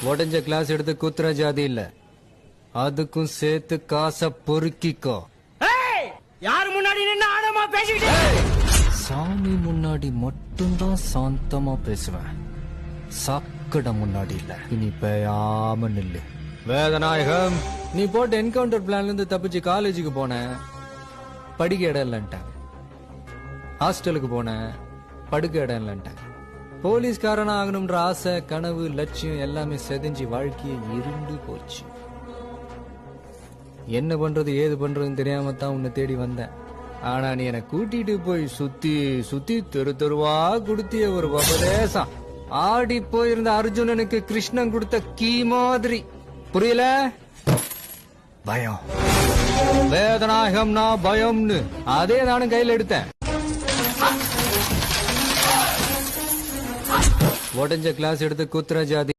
உடஞ்ச கிளாஸ் எடுத்து குத்துற ஜாதி இல்ல, அதுக்கும் சேர்த்து காசை பொறுக்கிக்கோ. யாரு முன்னாடி நின்னு ஆடமா பேசிக்கிட்டு? சாமி முன்னாடி மட்டும்தான் சாந்தமா பேசுவேன், சாக்கடை முன்னாடி இல்ல. இனி பேயாம நில்லு. வேதநாயகம், நீ போட்ட என்கவுண்டர் பிளான்ல இருந்து தப்பிச்சு காலேஜுக்கு போன, படிக்க இடம் இல்லன்ட்டாங்க. ஹாஸ்டலுக்கு போன, படுக்க இடம் இல்லன்ட்டாங்க. போலீஸ்காரனா ஆகணும்ன்ற ஆசை, கனவு, லட்சியம் எல்லாமே செதஞ்சு வாழ்க்கையை இருண்டு போச்சு. என்ன பண்றது ஏது பண்றதுன்னு தெரியாம தான் உன்னை தேடி வந்தேன். ஆனா நீ என்னை கூட்டிட்டு போய் சுத்தி சுத்தி தெரு தெருவா கொடுத்திய ஒரு உபதேசம், ஆடி போயிருந்த அர்ஜுனனுக்கு கிருஷ்ணன் கொடுத்த கீ மாதிரி. புரியல? பயம். வேதநாயகம்னா பயம்னு அதே நானும் கையில் எடுத்தேன். உடஞ்ச கிளாஸ் எடுத்து குத்துற ஜாதி